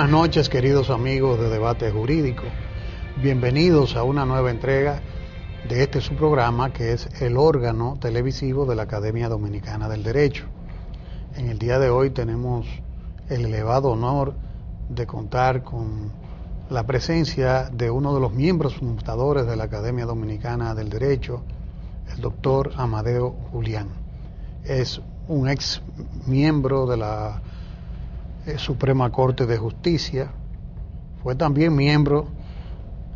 Buenas noches, queridos amigos de Debate Jurídico. Bienvenidos a una nueva entrega de su programa, que es el órgano televisivo de la Academia Dominicana del Derecho. En el día de hoy tenemos el elevado honor de contar con la presencia de uno de los miembros fundadores de la Academia Dominicana del Derecho, el doctor Amadeo Julián. Es un ex miembro de la Suprema Corte de Justicia, fue también miembro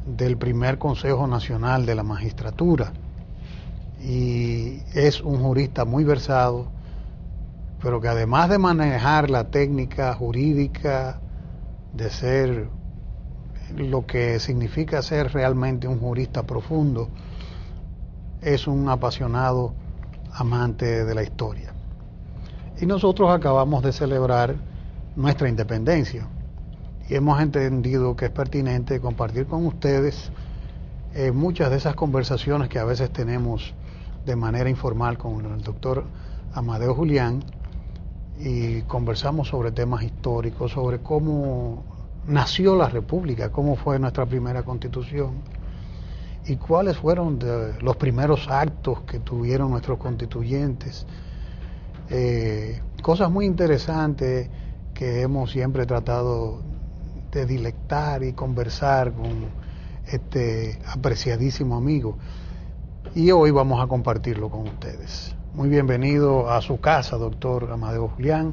del primer Consejo Nacional de la Magistratura y es un jurista muy versado, pero que además de manejar la técnica jurídica, de ser lo que significa ser realmente un jurista profundo, es un apasionado amante de la historia. Y nosotros acabamos de celebrar nuestra independencia y hemos entendido que es pertinente compartir con ustedes muchas de esas conversaciones que a veces tenemos de manera informal con el doctor Amadeo Julián, y conversamos sobre temas históricos, sobre cómo nació la República, cómo fue nuestra primera constitución y cuáles fueron los primeros actos que tuvieron nuestros constituyentes. Cosas muy interesantes que hemos siempre tratado de dilectar y conversar con este apreciadísimo amigo, y hoy vamos a compartirlo con ustedes. Muy bienvenido a su casa, doctor Amadeo Julián.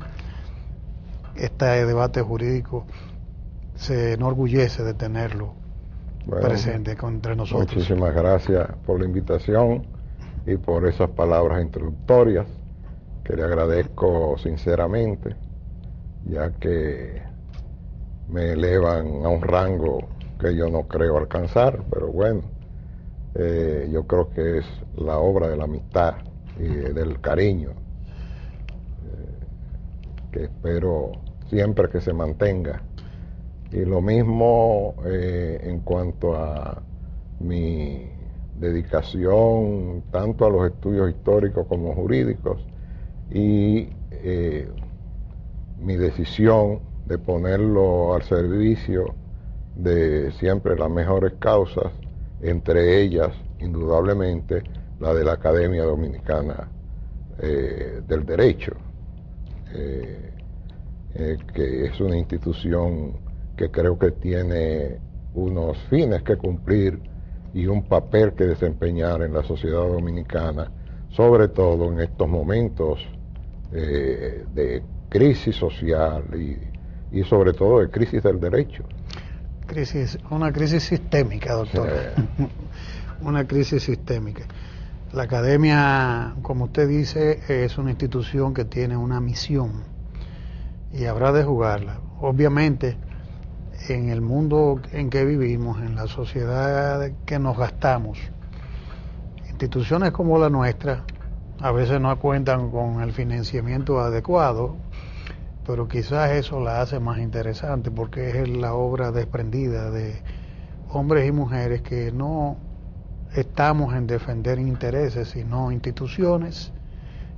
Este debate jurídico se enorgullece de tenerlo presente entre nosotros. Muchísimas gracias por la invitación y por esas palabras introductorias, que le agradezco sinceramente, ya que me elevan a un rango que yo no creo alcanzar, pero bueno, yo creo que es la obra de la amistad y del cariño, que espero siempre que se mantenga. Y lo mismo en cuanto a mi dedicación tanto a los estudios históricos como jurídicos, y mi decisión de ponerlo al servicio de siempre las mejores causas, entre ellas, indudablemente, la de la Academia Dominicana del Derecho, que es una institución que creo que tiene unos fines que cumplir y un papel que desempeñar en la sociedad dominicana, sobre todo en estos momentos de crisis social y sobre todo de crisis del derecho. Una crisis sistémica, doctor. Una crisis sistémica. La Academia, como usted dice, es una institución que tiene una misión y habrá de jugarla. Obviamente, en el mundo en que vivimos, en la sociedad que nos gastamos, instituciones como la nuestra a veces no cuentan con el financiamiento adecuado, pero quizás eso la hace más interesante, porque es la obra desprendida de hombres y mujeres que no estamos en defender intereses, sino instituciones,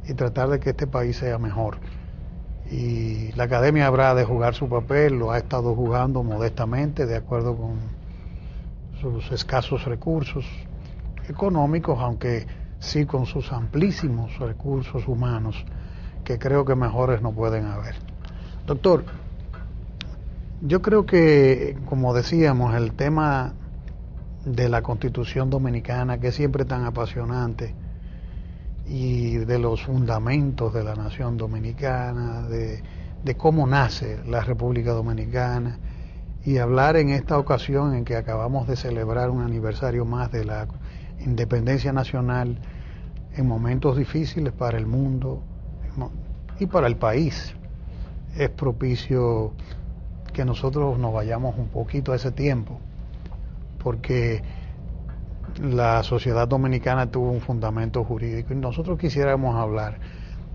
y tratar de que este país sea mejor. Y la Academia habrá de jugar su papel, lo ha estado jugando modestamente, de acuerdo con sus escasos recursos económicos, aunque sí con sus amplísimos recursos humanos, que creo que mejores no pueden haber. Doctor, yo creo que, como decíamos, el tema de la Constitución Dominicana, que es siempre tan apasionante, y de los fundamentos de la nación dominicana, de cómo nace la República Dominicana, y hablar en esta ocasión en que acabamos de celebrar un aniversario más de la independencia nacional, en momentos difíciles para el mundo y para el país, es propicio que nosotros nos vayamos un poquito a ese tiempo, porque la sociedad dominicana tuvo un fundamento jurídico y nosotros quisiéramos hablar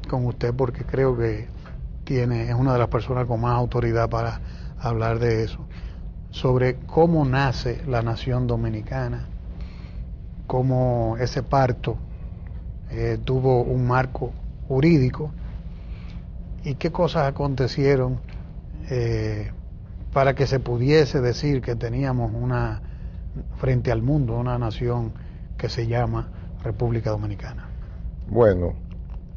con usted, porque creo que es una de las personas con más autoridad para hablar de eso, sobre cómo nace la nación dominicana, cómo ese parto tuvo un marco jurídico y qué cosas acontecieron para que se pudiese decir que teníamos frente al mundo, una nación que se llama República Dominicana? Bueno,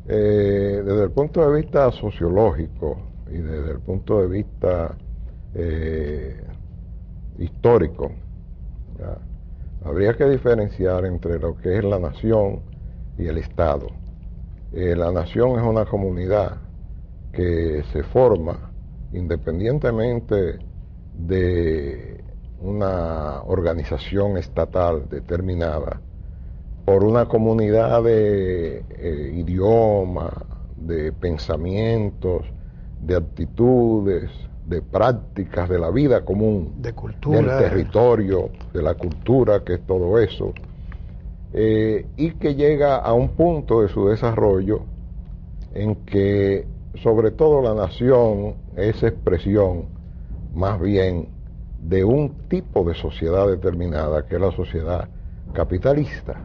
desde el punto de vista sociológico y desde el punto de vista histórico, ¿ya? Habría que diferenciar entre lo que es la nación y el Estado. La nación es una comunidad que se forma independientemente de una organización estatal determinada por una comunidad de idiomas, de pensamientos, de actitudes, de prácticas de la vida común, de cultura, del territorio, de la cultura, que es todo eso, y que llega a un punto de su desarrollo en que sobre todo la nación es expresión más bien de un tipo de sociedad determinada, que es la sociedad capitalista.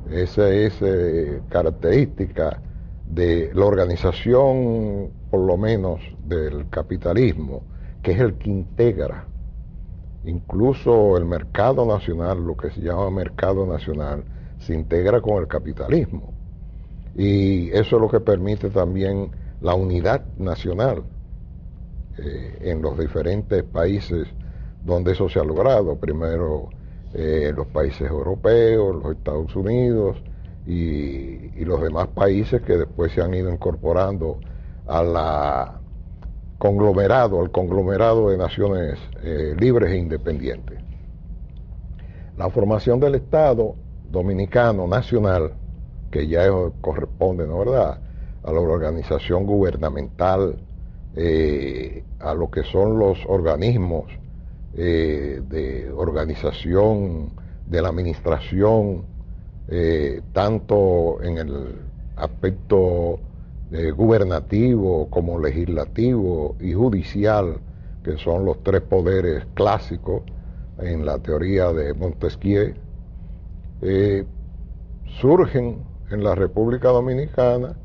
Esa es característica de la organización, por lo menos del capitalismo, que es el que integra incluso el mercado nacional. Lo que se llama mercado nacional se integra con el capitalismo, y eso es lo que permite también la unidad nacional en los diferentes países donde eso se ha logrado. Primero los países europeos, los Estados Unidos y los demás países que después se han ido incorporando al conglomerado de naciones libres e independientes. La formación del Estado dominicano nacional, que ya corresponde, ¿no verdad?, a la organización gubernamental, a lo que son los organismos de organización de la administración, tanto en el aspecto gubernativo como legislativo y judicial, que son los tres poderes clásicos en la teoría de Montesquieu, surgen en la República Dominicana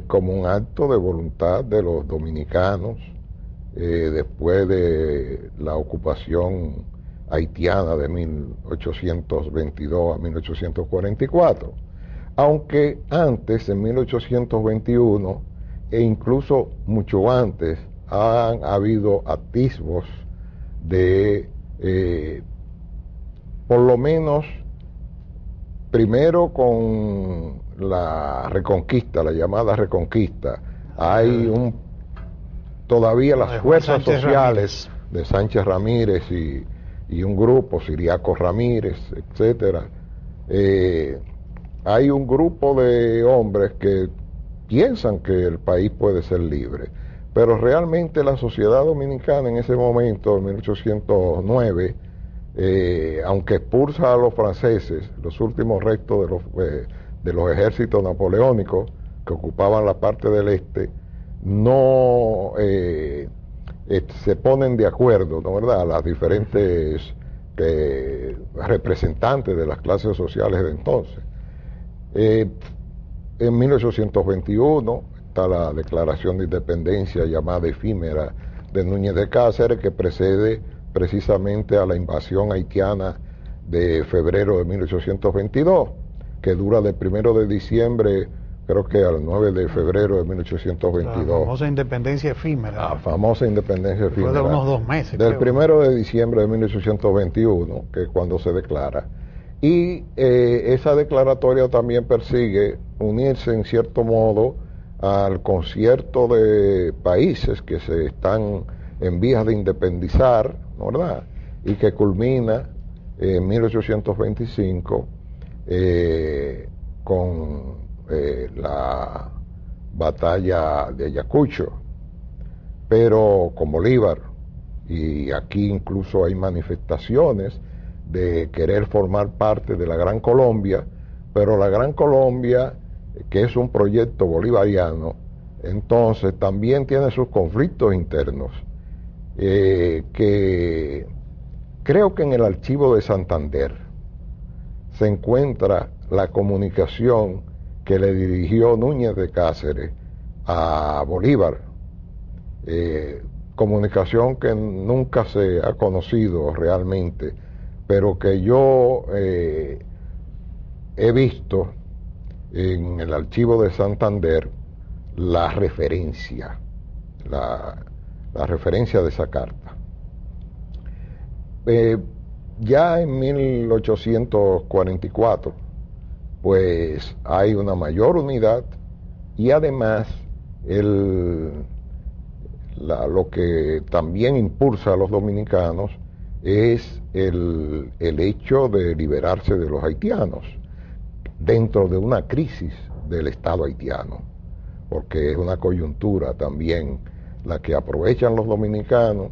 como un acto de voluntad de los dominicanos después de la ocupación haitiana de 1822 a 1844, aunque antes, en 1821 e incluso mucho antes, han habido atisbos de por lo menos primero con la Reconquista, la llamada Reconquista, hay todavía las fuerzas sociales de Sánchez Ramírez y un grupo, Ciriaco Ramírez, etcétera. Hay un grupo de hombres que piensan que el país puede ser libre, pero realmente la sociedad dominicana en ese momento, en 1809, aunque expulsa a los franceses, los últimos restos de los ejércitos napoleónicos que ocupaban la parte del este, no se ponen de acuerdo, ¿no verdad?, las diferentes representantes de las clases sociales de entonces. En 1821 está la Declaración de Independencia llamada efímera de Núñez de Cáceres, que precede precisamente a la invasión haitiana de febrero de 1822, que dura del 1 de diciembre, creo que al 9 de febrero de 1822. La famosa independencia efímera. La famosa independencia efímera. Fue de unos 2 meses. Del 1 de diciembre de 1821, que es cuando se declara. Y esa declaratoria también persigue unirse en cierto modo al concierto de países que se están en vías de independizar, ¿no verdad?, y que culmina en 1825 con la batalla de Ayacucho, pero con Bolívar, y aquí incluso hay manifestaciones de querer formar parte de la Gran Colombia, pero la Gran Colombia, que es un proyecto bolivariano, entonces también tiene sus conflictos internos, que creo que en el archivo de Santander se encuentra la comunicación que le dirigió Núñez de Cáceres a Bolívar, comunicación que nunca se ha conocido realmente, pero que yo he visto en el archivo de Santander la referencia de esa carta. Ya en 1844, pues hay una mayor unidad y además lo que también impulsa a los dominicanos es el hecho de liberarse de los haitianos dentro de una crisis del Estado haitiano, porque es una coyuntura también la que aprovechan los dominicanos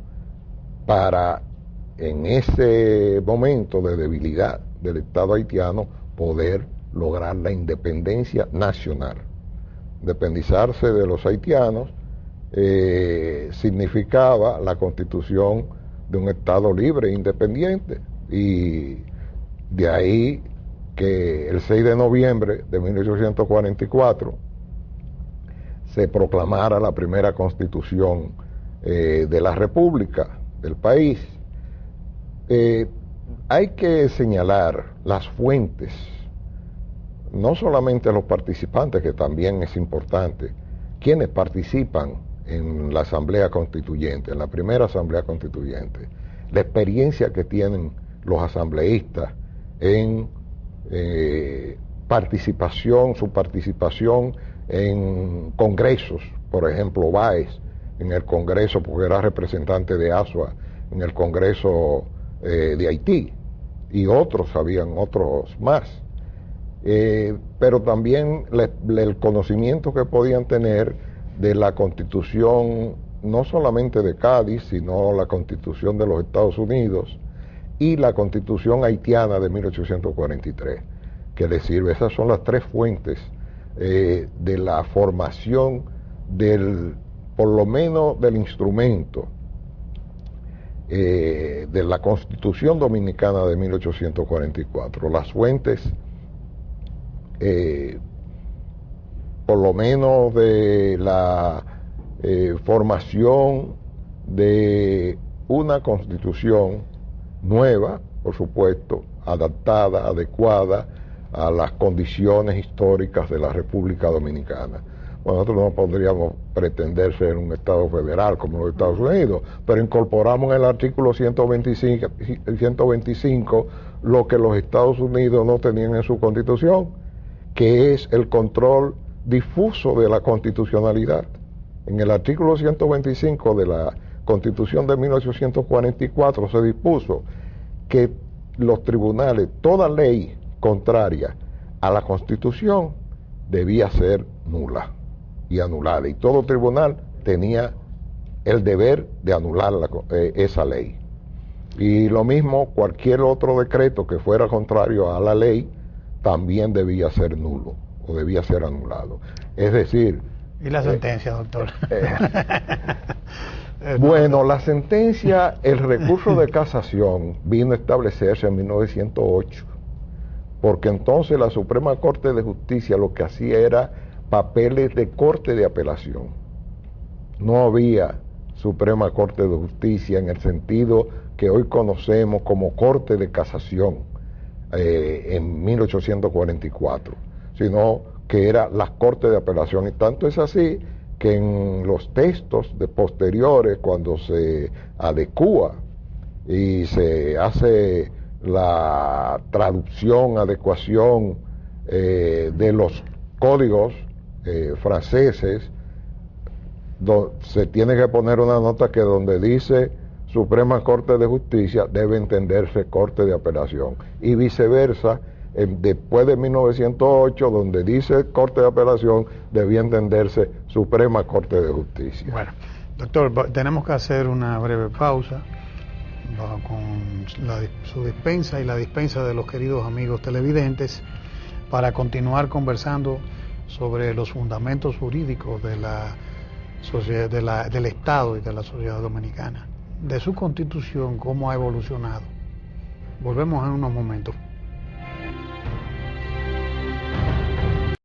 para, en ese momento de debilidad del Estado haitiano, poder lograr la independencia nacional. Independizarse de los haitianos significaba la constitución de un Estado libre e independiente, y de ahí que el 6 de noviembre de 1844 se proclamara la primera constitución de la República del país. Hay que señalar las fuentes, no solamente los participantes, que también es importante, quienes participan en la Asamblea Constituyente, en la primera Asamblea Constituyente, la experiencia que tienen los asambleístas en su participación en congresos, por ejemplo Báez en el Congreso, porque era representante de ASUA en el Congreso de Haití, y habían otros más, pero también el conocimiento que podían tener de la Constitución, no solamente de Cádiz, sino la Constitución de los Estados Unidos y la Constitución haitiana de 1843, que les sirve. Esas son las tres fuentes de la formación por lo menos del instrumento de la Constitución Dominicana de 1844. Las fuentes, por lo menos de la formación de una Constitución nueva, por supuesto, adaptada, adecuada a las condiciones históricas de la República Dominicana. Bueno, nosotros no podríamos pretender ser un Estado federal como los Estados Unidos, pero incorporamos en el artículo 125 lo que los Estados Unidos no tenían en su Constitución, que es el control difuso de la constitucionalidad. En el artículo 125 de la Constitución de 1844 se dispuso que los tribunales, toda ley contraria a la Constitución, debía ser nula y anulada, y todo tribunal tenía el deber de anular esa ley. Y lo mismo, cualquier otro decreto que fuera contrario a la ley también debía ser nulo o debía ser anulado. Es decir... ¿Y la sentencia, doctor? Bueno, la sentencia, el recurso de casación vino a establecerse en 1908, porque entonces la Suprema Corte de Justicia lo que hacía era papeles de corte de apelación. No había Suprema Corte de Justicia en el sentido que hoy conocemos como Corte de Casación en 1844, sino que era la Corte de Apelación, y tanto es así que en los textos de posteriores, cuando se adecúa y se hace la traducción, adecuación de los códigos franceses, se tiene que poner una nota que donde dice Suprema Corte de Justicia debe entenderse Corte de Apelación, y viceversa. Después de 1908, donde dice Corte de Apelación, debía entenderse Suprema Corte de Justicia. Bueno, doctor, tenemos que hacer una breve pausa con su dispensa y la dispensa de los queridos amigos televidentes para continuar conversando sobre los fundamentos jurídicos de la sociedad, del Estado y de la sociedad dominicana, de su Constitución, cómo ha evolucionado. Volvemos en unos momentos.